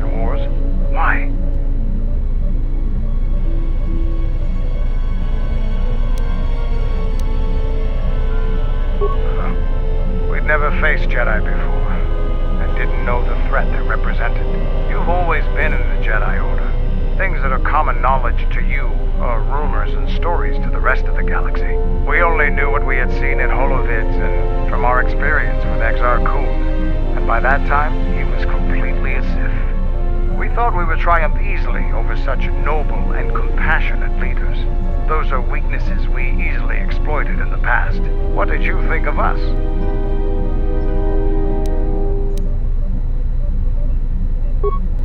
Mandalorian wars. Why? We'd never faced Jedi before, and didn't know the threat they represented. You've always been in the Jedi Order. Things that are common knowledge to you are rumors and stories to the rest of the galaxy. We only knew what we had seen in holovids and from our experience with Exar Kun, and by that time, he was completely a Sith. We thought we would triumph easily over such noble and compassionate leaders. Those are weaknesses we easily exploited in the past. What did you think of us?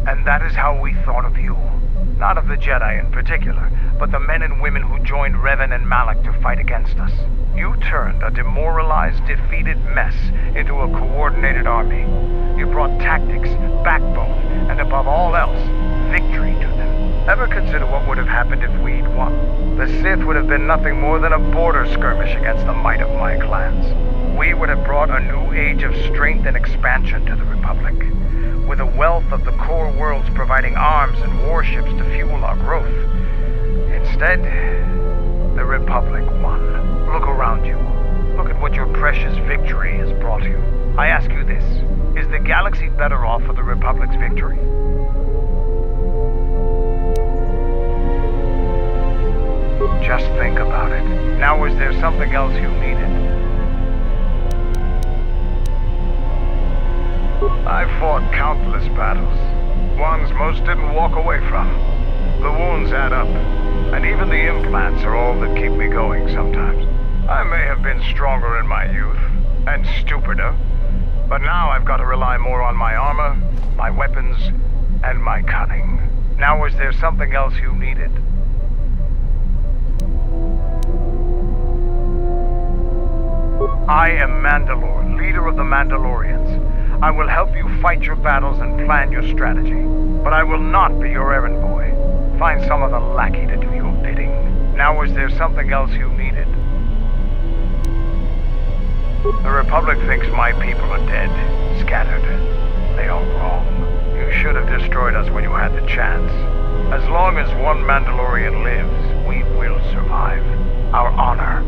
And that is how we thought of you. Not of the Jedi in particular, but the men and women who joined Revan and Malak to fight against us. You turned a demoralized, defeated mess into a coordinated army. You brought tactics, backbone, and above all else, victory to them. Ever consider what would have happened if we'd won? The Sith would have been nothing more than a border skirmish against the might of my clans. We would have brought a new age of strength and expansion to the Republic, with a wealth of the core worlds providing arms and warships to fuel our growth. Instead, the Republic won. Look around you. Look at what your precious victory has brought you. I ask you this, is the galaxy better off for the Republic's victory? Just think about it. Now, is there something else you needed? I fought countless battles, ones most didn't walk away from. The wounds add up, and even the implants are all that keep me going sometimes. I may have been stronger in my youth, and stupider, but now I've got to rely more on my armor, my weapons, and my cunning. Now, is there something else you needed? I am Mandalore, leader of the Mandalorians. I will help you fight your battles and plan your strategy, but I will not be your errand boy. Find some other lackey to do your bidding. Now, is there something else you needed? The Republic thinks my people are dead, scattered. They are wrong. You should have destroyed us when you had the chance. As long as one Mandalorian lives, we will survive. Our honor,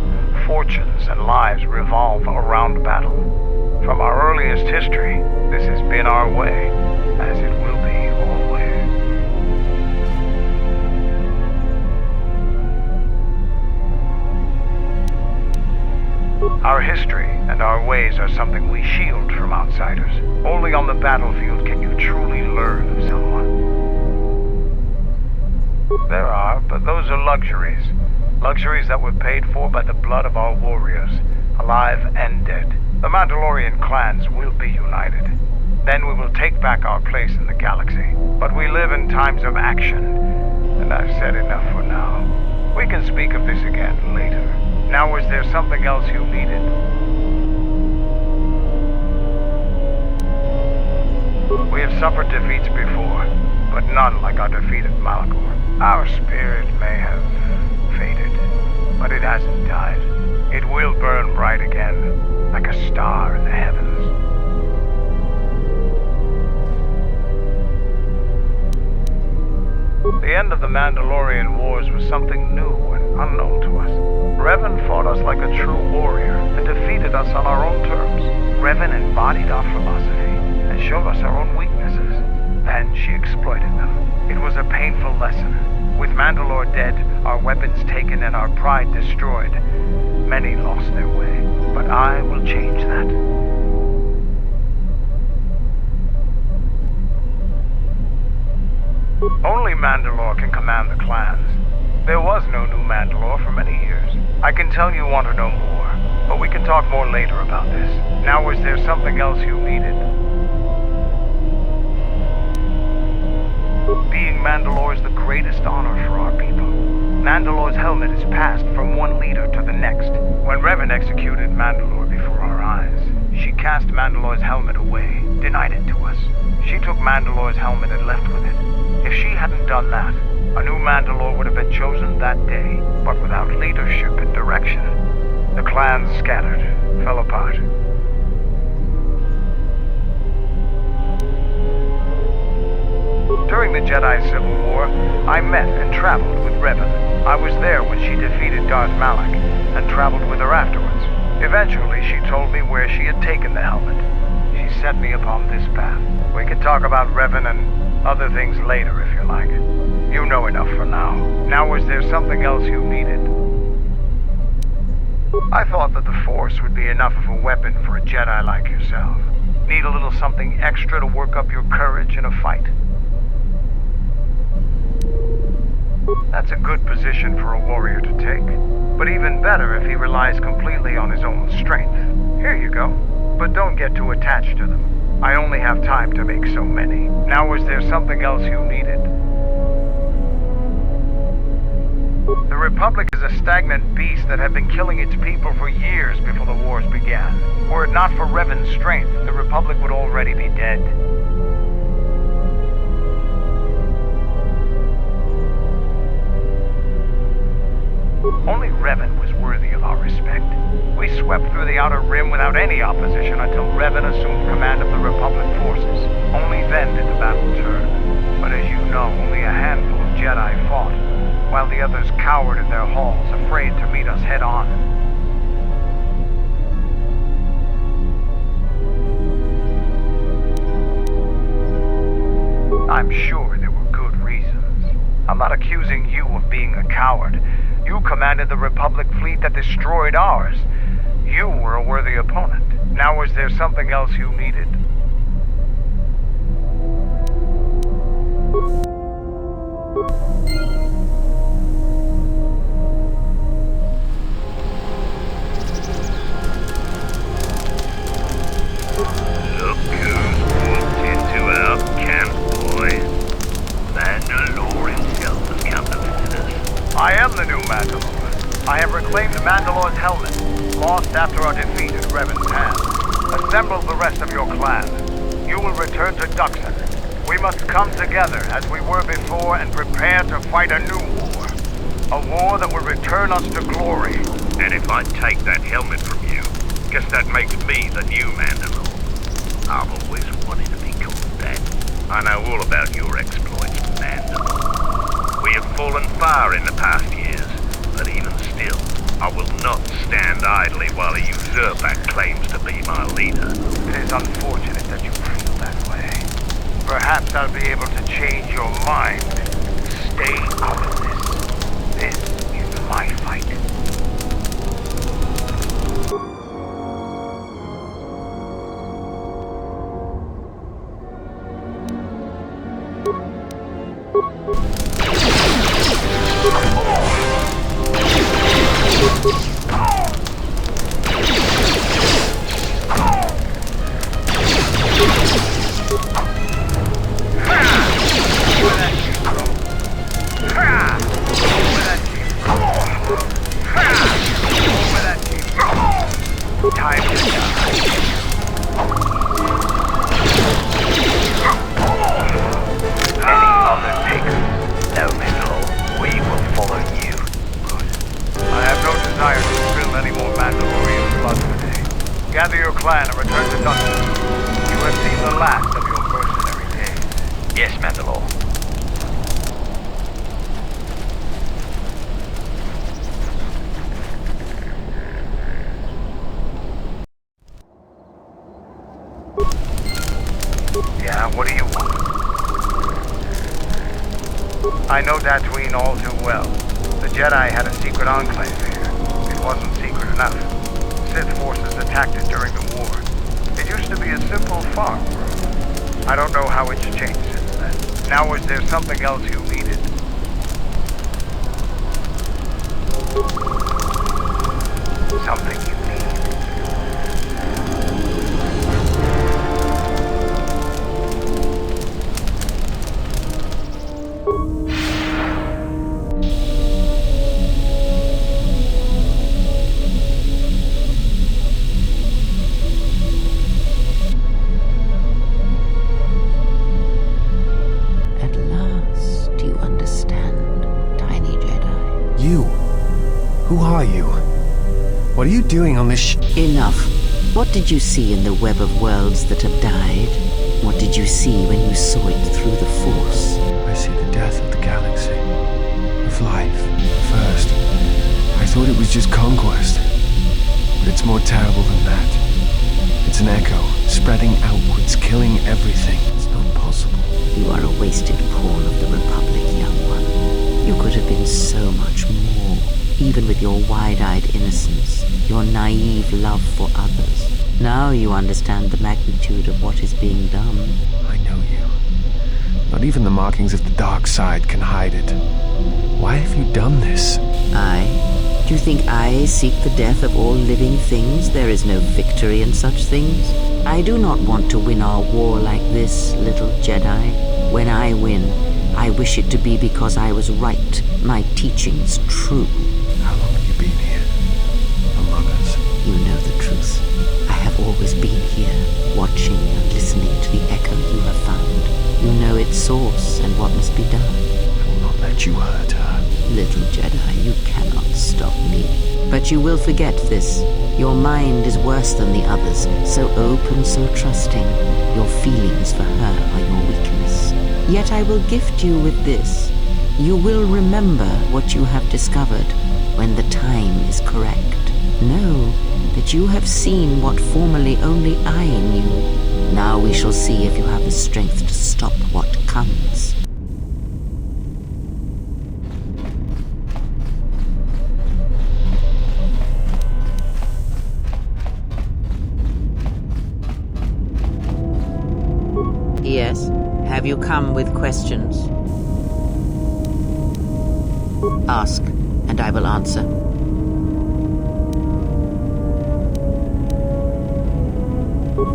fortunes, and lives revolve around battle. From our earliest history, this has been our way, as it will be always. Our history and our ways are something we shield from outsiders. Only on the battlefield can you truly learn of someone. There are, but those are luxuries. Luxuries that were paid for by the blood of our warriors, alive and dead. The Mandalorian clans will be united. Then we will take back our place in the galaxy. But we live in times of action, and I've said enough for now. We can speak of this again later. Now, is there something else you needed? We have suffered defeats before, but none like our defeat at Mandalore. Our spirit may have faded, but it hasn't died. It will burn bright again, like a star in the heavens. The end of the Mandalorian Wars was something new and unknown to us. Revan fought us like a true warrior and defeated us on our own terms. Revan embodied our philosophy and showed us our own weaknesses. Then she exploited them. It was a painful lesson. With Mandalore dead, our weapons taken, and our pride destroyed, many lost their way. But I will change that. Only Mandalore can command the clans. There was no new Mandalore for many years. I can tell you want to know more, but we can talk more later about this. Now, is there something else you needed? Being Mandalore is the greatest honor for our people. Mandalore's helmet is passed from one leader to the next. When Revan executed Mandalore before our eyes, she cast Mandalore's helmet away, denied it to us. She took Mandalore's helmet and left with it. If she hadn't done that, a new Mandalore would have been chosen that day, but without leadership and direction. The clans scattered, fell apart. During the Jedi Civil War, I met and traveled with Revan. I was there when she defeated Darth Malak, and traveled with her afterwards. Eventually, she told me where she had taken the helmet. She set me upon this path. We can talk about Revan and other things later if you like. You know enough for now. Now, was there something else you needed? I thought that the Force would be enough of a weapon for a Jedi like yourself. Need a little something extra to work up your courage in a fight? That's a good position for a warrior to take. But even better if he relies completely on his own strength. Here you go. But don't get too attached to them. I only have time to make so many. Now, was there something else you needed? The Republic is a stagnant beast that had been killing its people for years before the wars began. Were it not for Revan's strength, the Republic would already be dead. Only Revan was worthy of our respect. We swept through the Outer Rim without any opposition until Revan assumed command of the Republic forces. Only then did the battle turn. But as you know, only a handful of Jedi fought, while the others cowered in their halls, afraid to meet us head-on. I'm sure there were good reasons. I'm not accusing you of being a coward. You commanded the Republic fleet that destroyed ours. You were a worthy opponent. Now, was there something else you needed? Look who's walked into our camp, boys. Mandalorian shelters come to visit us. I am the new Mandalore. I have reclaimed Mandalore's helmet, lost after our defeat at Revan's hand. Assemble the rest of your clan. You will return to Dxun. We must come together as we were before and prepare to fight a new war. A war that will return us to glory. And if I take that helmet from you, guess that makes me the new Mandalore. I've always wanted to be called that. I know all about your exploits, Mandalore. We have fallen far in the past years, but even still, I will not stand idly while a usurper claims to be my leader. It is unfortunate that you feel that way. Perhaps I'll be able to change your mind. Stay out of this. This is my fight. Gather your clan and return to Dxun. You have seen the last of your mercenary days. Yes, Mandalore. Yeah, what do you want? I know Dxun all too well. The Jedi had a secret enclave here. It wasn't secret enough. Sith forces attacked it during the war. It used to be a simple farm group. I don't know how it's changed since then. Now, was there something else you needed? Something you need. Who are you? What are you doing on this Enough. What did you see in the web of worlds that have died? What did you see when you saw it through the Force? thought it was just conquest. But it's more terrible than that. It's an echo, spreading outwards, killing everything. It's not possible. You are a wasted pawn of the Republic, young one. You could have been so much more, even with your wide-eyed innocence, your naive love for others. Now you understand the magnitude of what is being done. I know you. Not even the markings of the dark side can hide it. Why have you done this? Do you think I seek the death of all living things? There is no victory in such things. I do not want to win our war like this, little Jedi. When I win, I wish it to be because I was right, my teachings true. How long have you been here? Among us? You know the truth. I have always been here, watching and listening to the echo you have found. You know its source and what must be done. I will not let you hurt her. Little Jedi, you cannot stop me. But you will forget this. Your mind is worse than the others, so open, so trusting. Your feelings for her are your weakness. Yet I will gift you with this. You will remember what you have discovered when the time is correct. Know that you have seen what formerly only I knew. Now we shall see if you have the strength to stop what comes. Yes. Have you come with questions? Ask, and I will answer.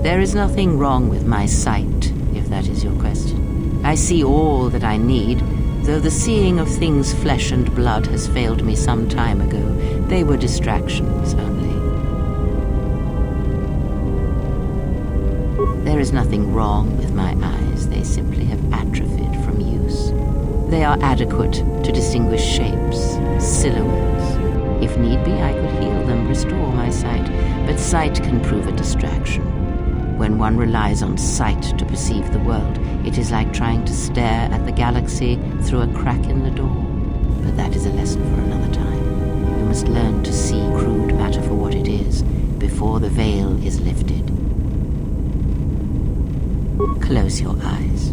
There is nothing wrong with my sight, if that is your question. I see all that I need, though the seeing of things flesh and blood has failed me some time ago. They were distractions only. There is nothing wrong with my eyes. They simply have atrophied from use. They are adequate to distinguish shapes, silhouettes. If need be, I could heal them, restore my sight. But sight can prove a distraction. When one relies on sight to perceive the world, it is like trying to stare at the galaxy through a crack in the door. But that is a lesson for another time. You must learn to see crude matter for what it is, before the veil is lifted. Close your eyes.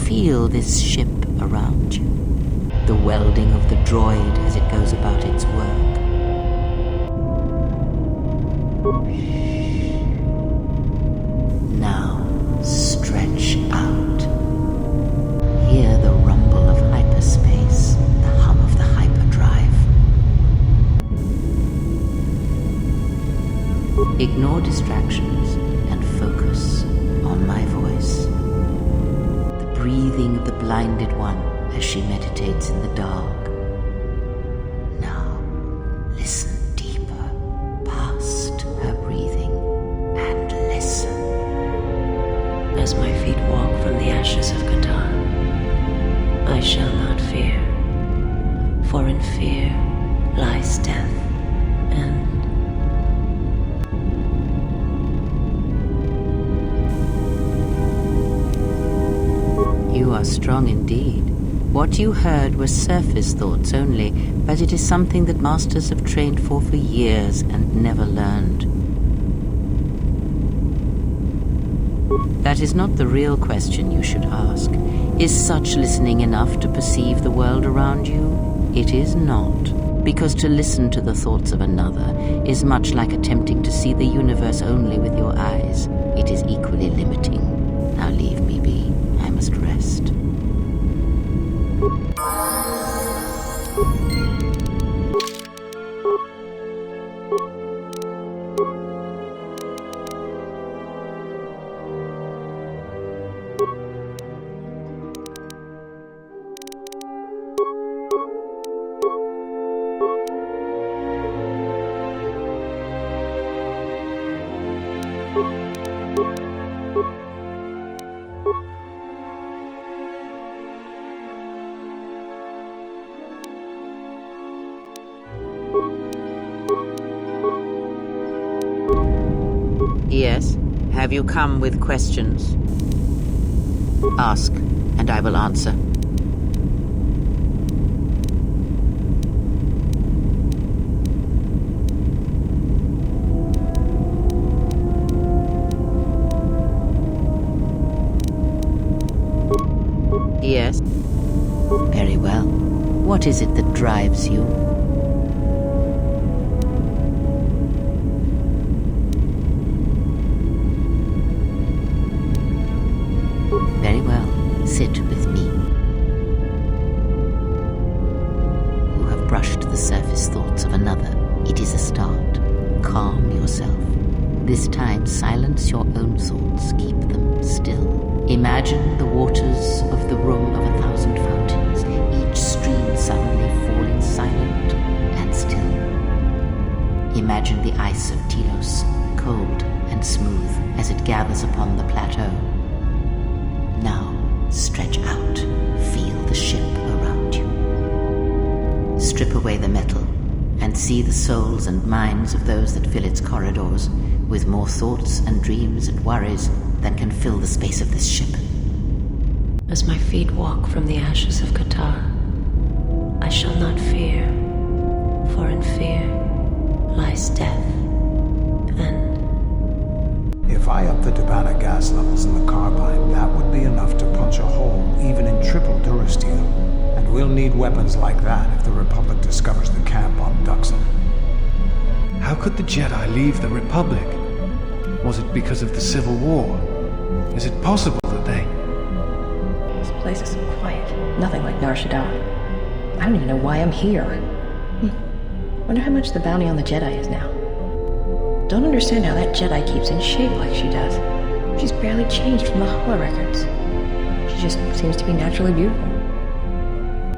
Feel this ship around you, the welding of the droid as it goes about its work. Now, stretch out. Hear the rumble of hyperspace, the hum of the hyperdrive. Ignore distractions and focus on my voice. The breathing of the blinded one as she meditates in the dark. Now, listen deeper past her breathing and listen. As my feet walk from the ashes of Kotor, I shall not fear, for in fear lies death and You are strong indeed. What you heard were surface thoughts only, but it is something that masters have trained for years and never learned. That is not the real question you should ask. Is such listening enough to perceive the world around you? It is not, because to listen to the thoughts of another is much like attempting to see the universe only with your eyes. It is equally limiting. Now leave me be. I must rest. Yes. Have you come with questions? Ask, and I will answer. Yes. Very well. What is it that drives you? Very well. Sit with me. You have brushed the surface thoughts of another. It is a start. Calm yourself. This time, silence your own thoughts. Keep them still. Imagine the waters of the room of 1,000 fountains, each stream suddenly falling silent and still. Imagine the ice of Telos, cold and smooth as it gathers upon the plateau. Now, stretch out. Feel the ship around you. Strip away the metal and see the souls and minds of those that fill its corridors with more thoughts and dreams and worries than can fill the space of this ship. As my feet walk from the ashes of Kotor, I shall not fear, for in fear lies death, and... If I up the Dubana gas levels in the carbine, that would be enough to punch a hole even in triple durasteel. And we'll need weapons like that if the Republic discovers the camp on Dxun. How could the Jedi leave the Republic? Was it because of the Civil War? Is it possible that they... This place is so quiet. Nothing like Nar Shaddaa. I don't even know why I'm here. Wonder how much the bounty on the Jedi is now. Don't understand how that Jedi keeps in shape like she does. She's barely changed from the holorecords. She just seems to be naturally beautiful.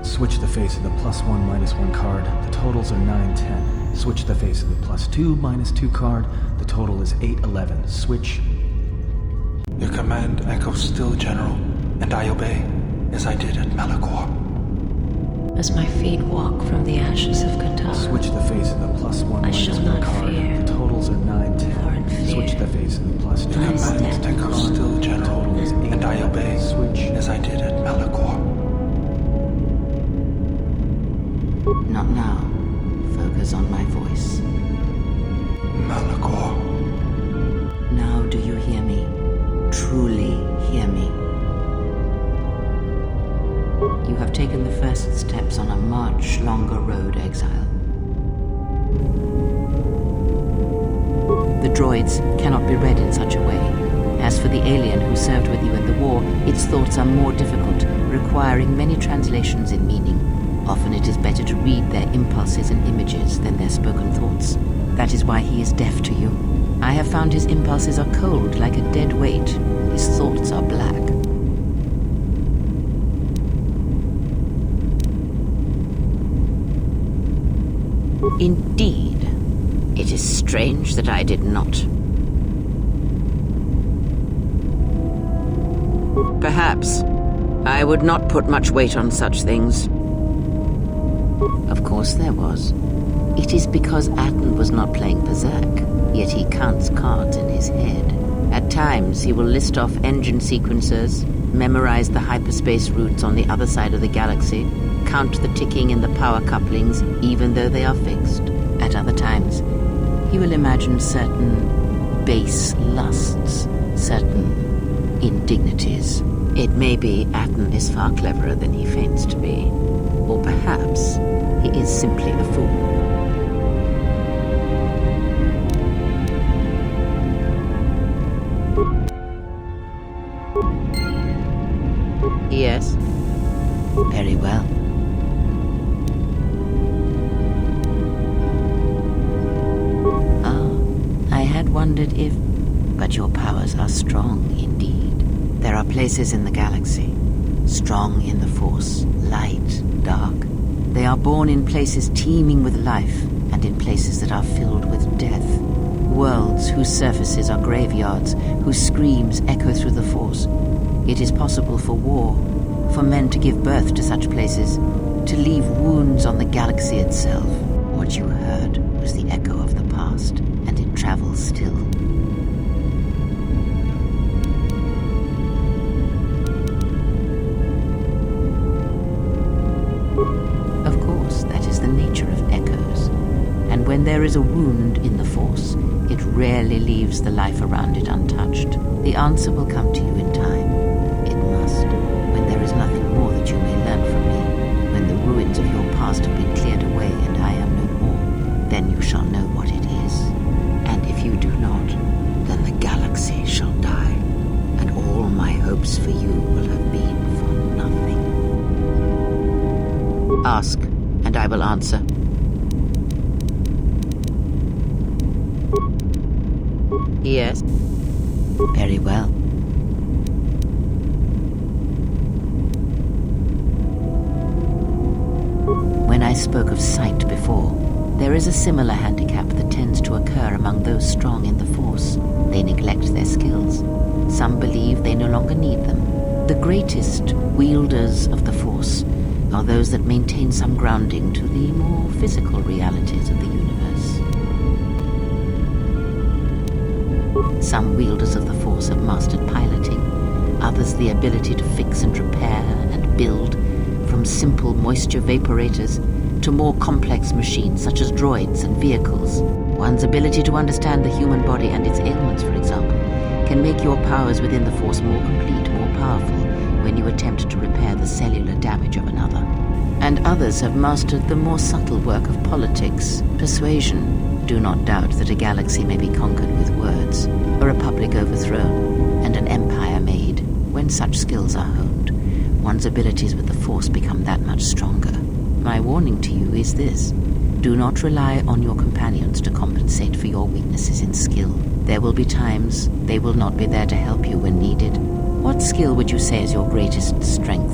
Switch the face of the +1 -1 card. The totals are 9-10. Switch the face of the +2 -2 card. The total is 8-11. Switch. Your command echoes still, General, and I obey, as I did at Mandalore. As my feet walk from the ashes of Kotor, Switch the face of the +1 I shall -1 not card. fear, The totals are 9-10. for in fear Switch the face of the +2 lies Command death. echoes still, General, total is 8. and I obey, Switch. as I did at Mandalore. Not now. Focus on my voice. Mandalore. Now do you hear me? Truly hear me. You have taken the first steps on a much longer road, exile. The droids cannot be read in such a way. As for the alien who served with you in the war, its thoughts are more difficult, requiring many translations in meaning. Often it is better to read their impulses and images than their spoken thoughts. That is why he is deaf to you. I have found his impulses are cold, like a dead weight. His thoughts are black. Indeed. It is strange that I did not. Perhaps I would not put much weight on such things. Of course there was. It is because Atten was not playing Pazak, yet he counts cards in his head. At times he will list off engine sequencers, memorize the hyperspace routes on the other side of the galaxy, count the ticking in the power couplings even though they are fixed. At other times, he will imagine certain base lusts, certain indignities. It may be Atten is far cleverer than he feigns to be. Or perhaps he is simply a fool. Yes. Very well. I had wondered if... But your powers are strong indeed. There are places in the galaxy, strong in the Force, light, dark. They are born in places teeming with life, and in places that are filled with death. Worlds whose surfaces are graveyards, whose screams echo through the Force. It is possible for war, for men to give birth to such places, to leave wounds on the galaxy itself. What you heard was the echo of the past, and it travels still. Of course, that is the nature of echoes. And when there is a wound in the Force, it rarely leaves the life around it untouched. The answer will come to you in time. It must, when there is nothing more will have been for nothing. Ask, and I will answer. Yes. Very well. When I spoke of sight before, there is a similar handicap that tends to occur among those strong in the Force. They neglect their skills. Some believe they no longer need them. The greatest wielders of the Force are those that maintain some grounding to the more physical realities of the universe. Some wielders of the Force have mastered piloting, others the ability to fix and repair and build, from simple moisture vaporators to more complex machines such as droids and vehicles. One's ability to understand the human body and its ailments, for example, can make your powers within the Force more complete, more powerful, when you attempt to repair the cellular damage of another. And others have mastered the more subtle work of politics, persuasion. Do not doubt that a galaxy may be conquered with words, a republic overthrown, and an empire made. When such skills are honed, one's abilities with the Force become that much stronger. My warning to you is this: do not rely on your companions to compensate for your weaknesses in skill. There will be times they will not be there to help you when needed. What skill would you say is your greatest strength?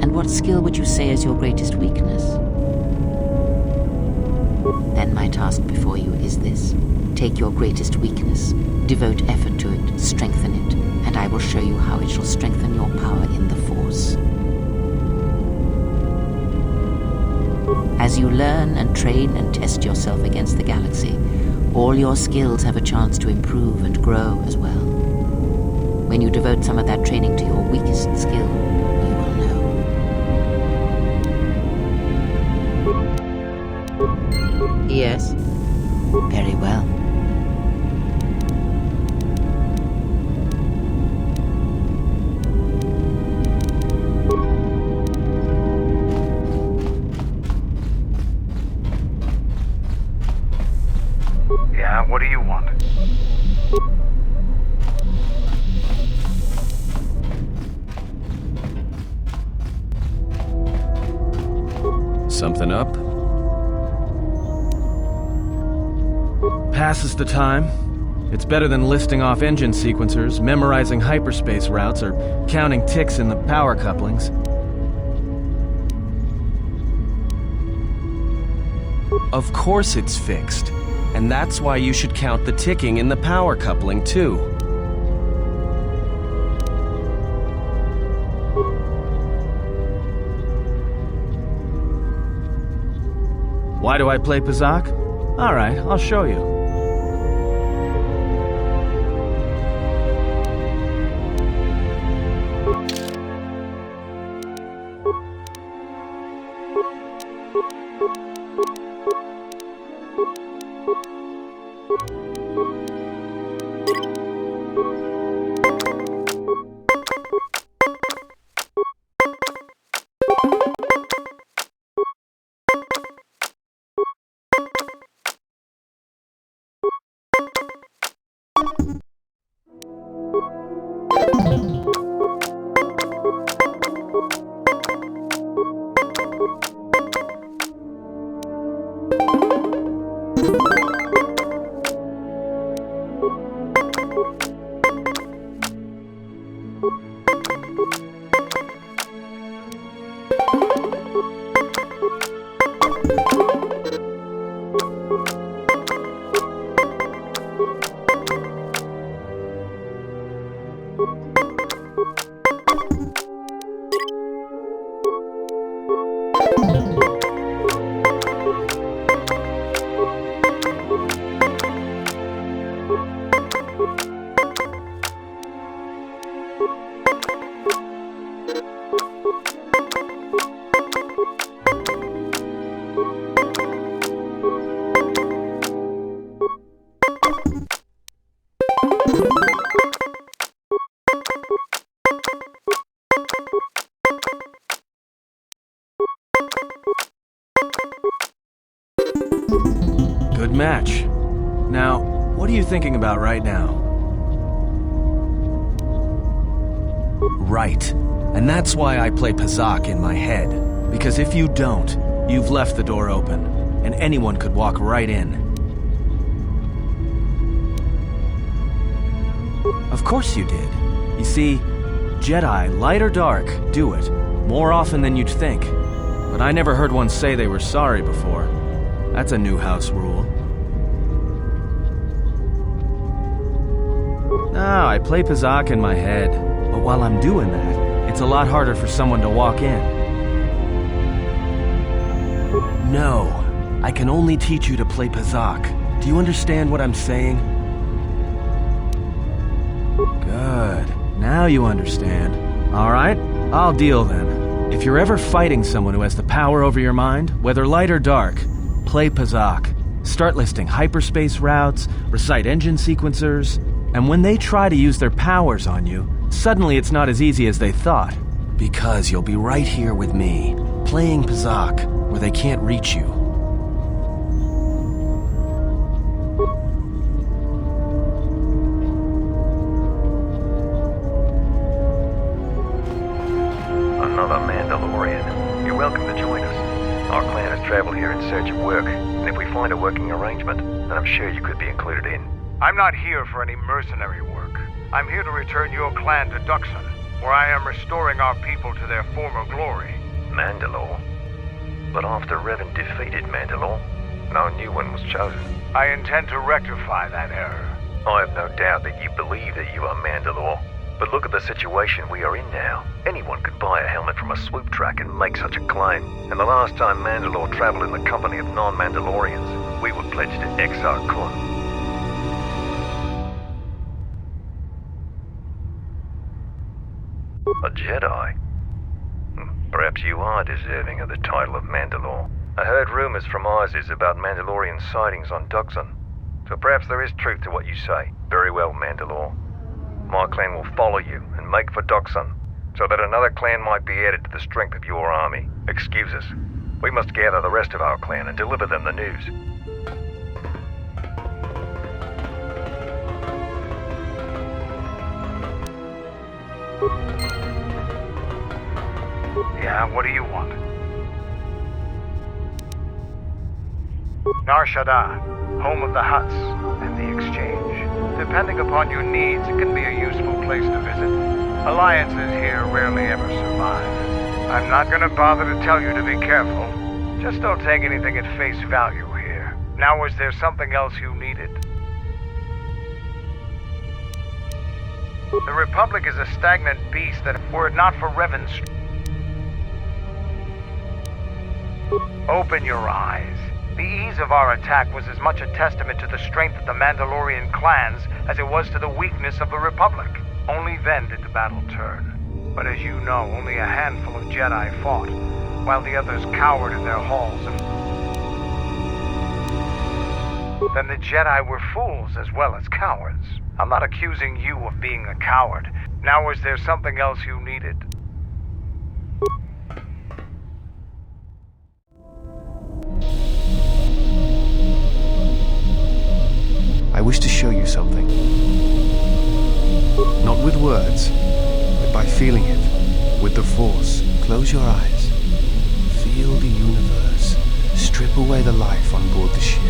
And what skill would you say is your greatest weakness? Then my task before you is this: take your greatest weakness, devote effort to it, strengthen it, and I will show you how it shall strengthen your power in the Force. As you learn and train and test yourself against the galaxy, all your skills have a chance to improve and grow as well. When you devote some of that training to your weakest skill, you will know. Yes. Very well. Yeah, what do you want? Something up? Passes the time. It's better than listing off engine sequencers, memorizing hyperspace routes, or counting ticks in the power couplings. Of course it's fixed. And that's why you should count the ticking in the power coupling, too. Why do I play Pazak? All right, I'll show you. Good match. Now, What are you thinking about right now? Right. And that's why I play Pazak in my head. Because if you don't, you've left the door open, and anyone could walk right in. Of course you did. You see, Jedi, light or dark, do it, more often than you'd think. But I never heard one say they were sorry before. That's a new house rule. No, I play Pazak in my head, but while I'm doing that, it's a lot harder for someone to walk in. No, I can only teach you to play Pazak. Do you understand what I'm saying? Good. Now you understand. Alright, I'll deal then. If you're ever fighting someone who has the power over your mind, whether light or dark, play Pazak. Start listing hyperspace routes, recite engine sequencers, and when they try to use their powers on you, suddenly it's not as easy as they thought. Because you'll be right here with me, playing Pazak, where they can't reach you. Another Mandalorian. You're welcome to join us. Our clan has traveled here in search of work, and if we find a working arrangement, then I'm sure you could be included in. I'm not here for any mercenary work. I'm here to return your clan to Dxun, where I am restoring our people to their former glory. Mandalore? But after Revan defeated Mandalore, no new one was chosen. I intend to rectify that error. I have no doubt that you believe that you are Mandalore. But look at the situation we are in now. Anyone could buy a helmet from a swoop track and make such a claim. And the last time Mandalore traveled in the company of non-Mandalorians, we were pledged to Exar Kun. A Jedi? Perhaps you are deserving of the title of Mandalore. I heard rumors from Isis about Mandalorian sightings on Dxun. So perhaps there is truth to what you say. Very well, Mandalore. My clan will follow you and make for Dxun, so that another clan might be added to the strength of your army. Excuse us. We must gather the rest of our clan and deliver them the news. Yeah, what do you want? Nar Shaddaa, home of the huts and the exchange. Depending upon your needs, it can be a useful place to visit. Alliances here rarely ever survive. I'm not gonna bother to tell you to be careful. Just don't take anything at face value here. Now, is there something else you needed? The Republic is a stagnant beast that, were it not for Revan's... Open your eyes. The ease of our attack was as much a testament to the strength of the Mandalorian clans as it was to the weakness of the Republic. Only then did the battle turn. But as you know, only a handful of Jedi fought, while the others cowered in their halls. Then the Jedi were fools as well as cowards. I'm not accusing you of being a coward. Now, is there something else you needed? I wish to show you something. Not with words, but by feeling it, with the Force. Close your eyes. Feel the universe. Strip away the life on board the ship.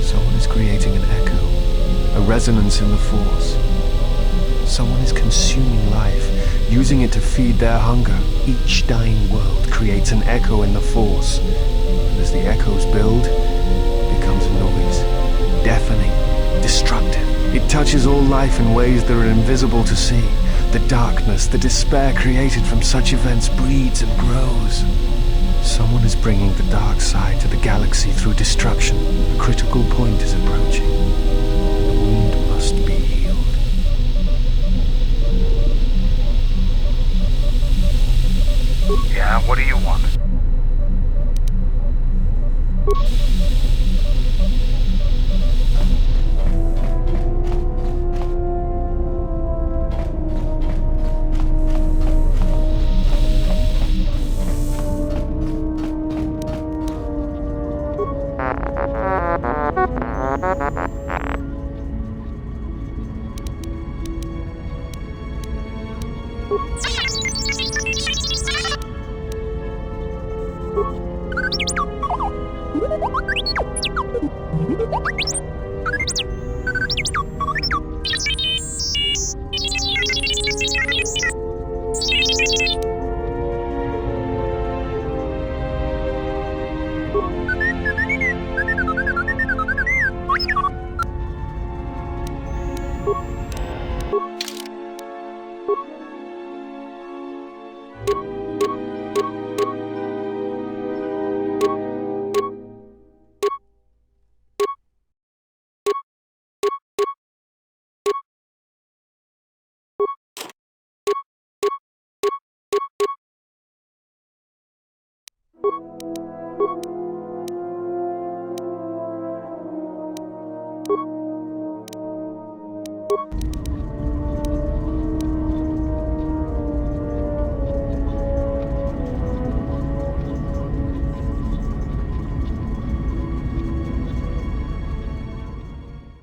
Someone is creating an echo, a resonance in the Force. Someone is consuming life, using it to feed their hunger. Each dying world creates an echo in the Force. And as the echoes build, it becomes a noise, deafening, destructive. It touches all life in ways that are invisible to see. The darkness, the despair created from such events breeds and grows. Someone is bringing the dark side to the galaxy through destruction. A critical point is approaching. The wound must be healed. Yeah, what do you want?